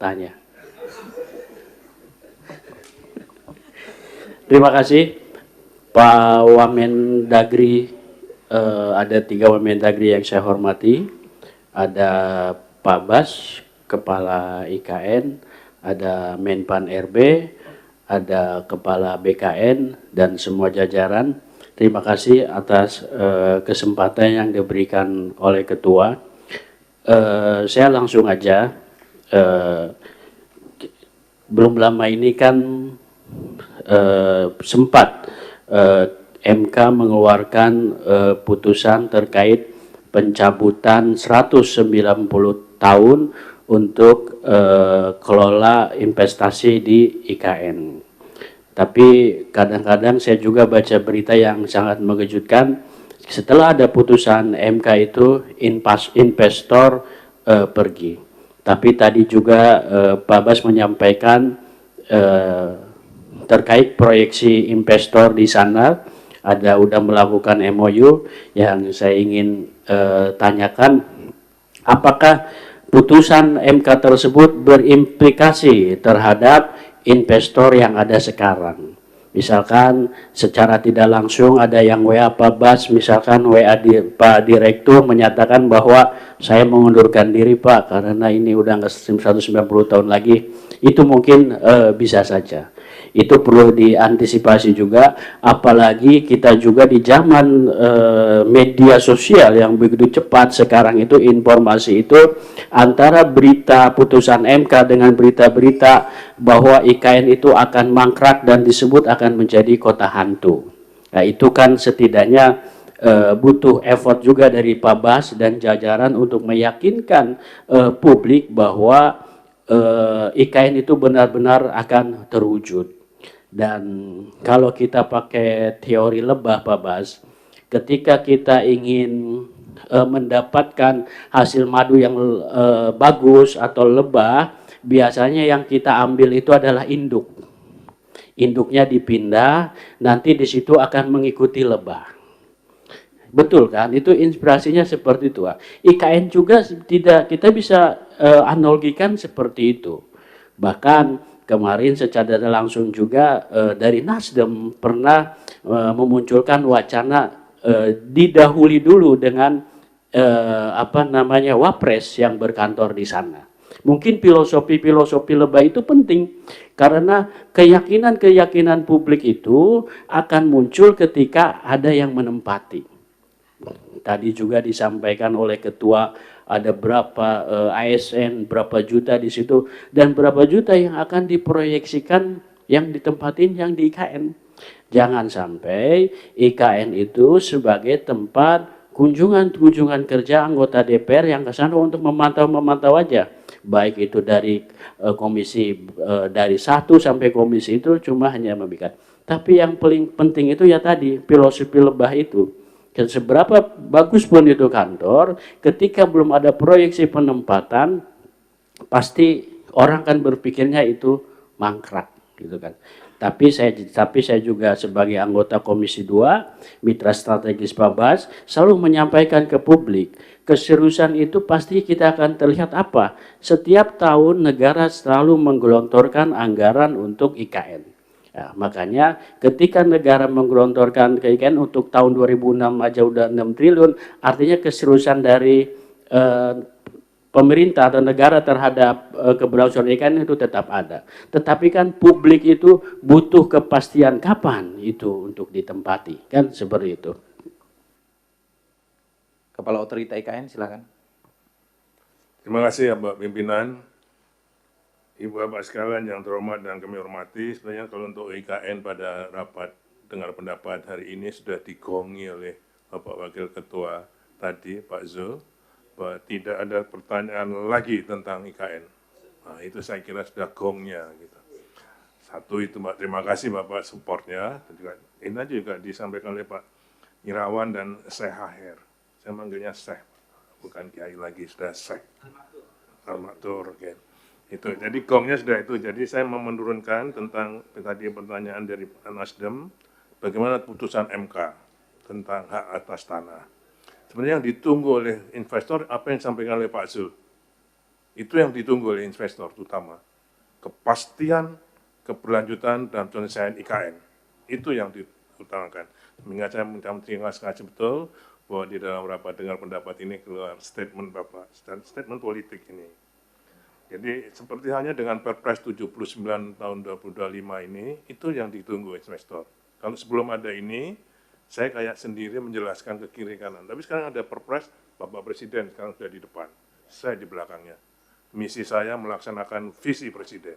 tanya. Terima kasih Pak Wamendagri. Ada 3 Wamendagri yang saya hormati. Ada Pak Bas, Kepala IKN, ada Menpan RB, ada Kepala BKN, dan semua jajaran. Terima kasih atas kesempatan yang diberikan oleh Ketua. Saya langsung aja. Belum lama ini kan sempat MK mengeluarkan putusan terkait pencabutan 190 tahun untuk kelola investasi di IKN. Tapi kadang-kadang saya juga baca berita yang sangat mengejutkan. Setelah ada putusan MK itu investor pergi. Tapi tadi juga Pak Bas menyampaikan terkait proyeksi investor di sana udah melakukan MOU. Yang saya ingin tanyakan, apakah putusan MK tersebut berimplikasi terhadap investor yang ada sekarang? Misalkan secara tidak langsung ada yang WA Pak Bas, misalkan WA Pak Direktur menyatakan bahwa saya mengundurkan diri Pak karena ini udah nggak 190 tahun lagi. Itu mungkin bisa saja. Itu perlu diantisipasi juga, apalagi kita juga di zaman media sosial yang begitu cepat sekarang itu, informasi itu antara berita putusan MK dengan berita-berita bahwa IKN itu akan mangkrak dan disebut akan menjadi kota hantu. Nah, itu kan setidaknya butuh effort juga dari Pak Bas dan jajaran untuk meyakinkan publik bahwa IKN itu benar-benar akan terwujud. Dan kalau kita pakai teori lebah Pak Bas, ketika kita ingin mendapatkan hasil madu yang bagus atau lebah, biasanya yang kita ambil itu adalah induk. Induknya dipindah, nanti di situ akan mengikuti lebah. Betul kan? Itu inspirasinya seperti itu. IKN juga tidak, kita bisa analogikan seperti itu. Bahkan kemarin secara langsung juga dari Nasdem pernah memunculkan wacana didahului dulu dengan Wapres yang berkantor di sana. Mungkin filosofi lebah itu penting karena keyakinan publik itu akan muncul ketika ada yang menempati. Tadi juga disampaikan oleh Ketua ada berapa ASN, berapa juta di situ, dan berapa juta yang akan diproyeksikan yang ditempatin yang di IKN. Jangan sampai IKN itu sebagai tempat kunjungan kerja anggota DPR yang ke sana untuk memantau aja. Baik itu dari komisi dari 1 sampai komisi itu cuma hanya membikat. Tapi yang paling penting itu ya tadi filosofi lebah itu. Seberapa bagus pun itu kantor, ketika belum ada proyeksi penempatan, pasti orang kan berpikirnya itu mangkrak, gitu kan. Tapi saya juga sebagai anggota Komisi 2, mitra strategis Pak Bas, selalu menyampaikan ke publik, keseriusan itu pasti kita akan terlihat apa? Setiap tahun negara selalu menggelontorkan anggaran untuk IKN. Ya, makanya ketika negara menggelontorkan ke IKN untuk tahun 2006 aja udah 6 triliun, artinya keseriusan dari pemerintah atau negara terhadap keberlangsungan IKN itu tetap ada. Tetapi kan publik itu butuh kepastian kapan itu untuk ditempati, kan seperti itu. Kepala Otorita IKN silakan. Terima kasih ya Mbak Pimpinan. Ibu Bapak sekalian yang terhormat dan kami hormati, sebenarnya kalau untuk IKN pada rapat dengar pendapat hari ini sudah digongi oleh Bapak Wakil Ketua tadi, Pak Zul, bahwa tidak ada pertanyaan lagi tentang IKN. Nah, itu saya kira sudah gongnya. Gitu. Satu itu Mbak, terima kasih Bapak supportnya. Ini juga disampaikan oleh Pak Irawan dan Syekh Aher. Saya manggilnya Syekh, bukan Kiai lagi, sudah Syekh. Al-Maktur, okay. Itu, jadi gongnya sudah itu. Jadi saya mau menurunkan tentang tadi pertanyaan dari Nasdem, bagaimana putusan MK tentang hak atas tanah. Sebenarnya yang ditunggu oleh investor apa yang disampaikan oleh Pak Zul. Itu yang ditunggu oleh investor terutama. Kepastian, keberlanjutan, dan penyelesaian IKN. Itu yang diutamakan. Sehingga saya terima kasih betul bahwa di dalam rapat dengar pendapat ini keluar statement Bapak, statement politik ini. Jadi seperti halnya dengan Perpres 79 tahun 2025 ini, itu yang ditunggu investor. Kalau sebelum ada ini, saya kayak sendiri menjelaskan ke kiri kanan. Tapi sekarang ada Perpres, Bapak Presiden sekarang sudah di depan, saya di belakangnya. Misi saya melaksanakan visi Presiden,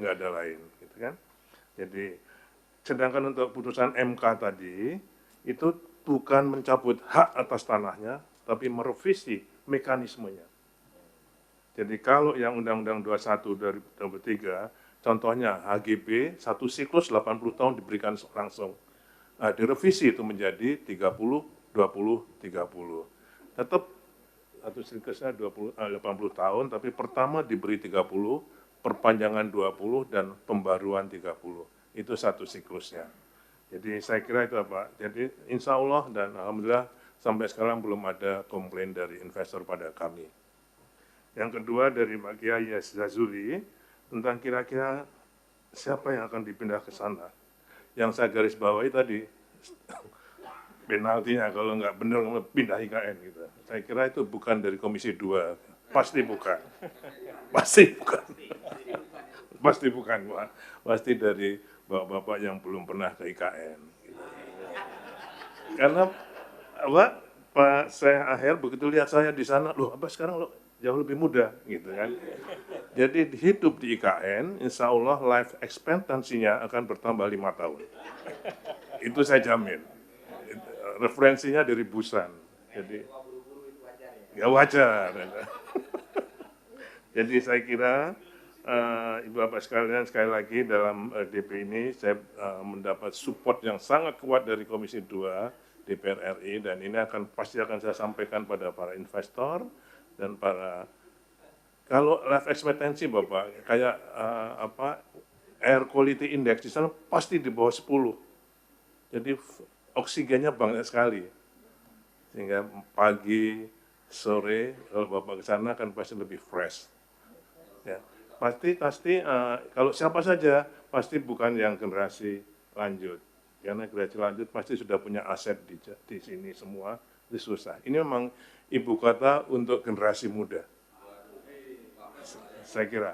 nggak ada lain, gitu kan? Jadi, sedangkan untuk putusan MK tadi, itu bukan mencabut hak atas tanahnya, tapi merevisi mekanismenya. Jadi kalau yang Undang-Undang 21 dari 2003, contohnya HGB, satu siklus 80 tahun diberikan langsung. Nah, direvisi itu menjadi 30, 20, 30. Tetap satu siklusnya 80 tahun, tapi pertama diberi 30, perpanjangan 20, dan pembaruan 30. Itu satu siklusnya. Jadi saya kira itu Pak. Jadi insya Allah dan Alhamdulillah sampai sekarang belum ada komplain dari investor pada kami. Yang kedua dari Pak Kiai Zazuli, tentang kira-kira siapa yang akan dipindah ke sana. Yang saya garis bawahi tadi, penaltinya kalau nggak benar pindah IKN gitu. Saya kira itu bukan dari Komisi 2, pasti bukan. Pasti bukan. Pasti bukan, Pak. Pasti dari bapak-bapak yang belum pernah ke IKN. Karena Pak Syekh Aher begitu lihat saya di sana, loh apa sekarang lo jauh lebih muda gitu kan. Jadi hidup di IKN, insya Allah life expectancy-nya akan bertambah 5 tahun. Itu saya jamin. Referensinya dari Busan. Jadi ya wajar. Jadi saya kira Ibu Bapak sekalian sekali lagi dalam DP ini saya mendapat support yang sangat kuat dari Komisi 2 DPR RI dan ini pasti akan saya sampaikan pada para investor dan para kalau life expectancy Bapak kayak air quality index di sana pasti di bawah 10. Jadi oksigennya banyak sekali. Sehingga pagi, sore kalau Bapak ke sana kan pasti lebih fresh. Ya, pasti kalau siapa saja pasti bukan yang generasi lanjut. Karena generasi lanjut pasti sudah punya aset di sini semua, itu susah. Ini memang ibu kota untuk generasi muda. Saya kira.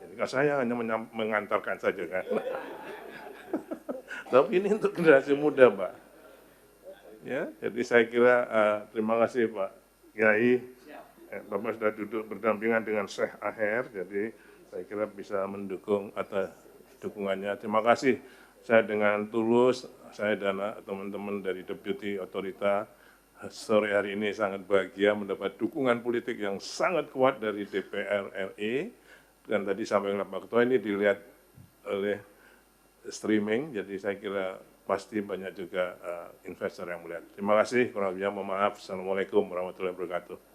Jadi saya hanya mengantarkan saja kan. Tapi ini untuk generasi muda, Pak. Ya, jadi saya kira terima kasih Pak Kiai. Bapak sudah duduk berdampingan dengan Syekh Aher, jadi saya kira bisa mendukung atas dukungannya. Terima kasih. Saya dengan tulus, saya dan teman-teman dari Deputi Otorita sore hari ini sangat bahagia mendapat dukungan politik yang sangat kuat dari DPR RI. Dan tadi sampai Pak Ketua ini dilihat oleh streaming, jadi saya kira pasti banyak juga investor yang melihat. Terima kasih, kurang lebihnya mohon maaf. Assalamualaikum warahmatullahi wabarakatuh.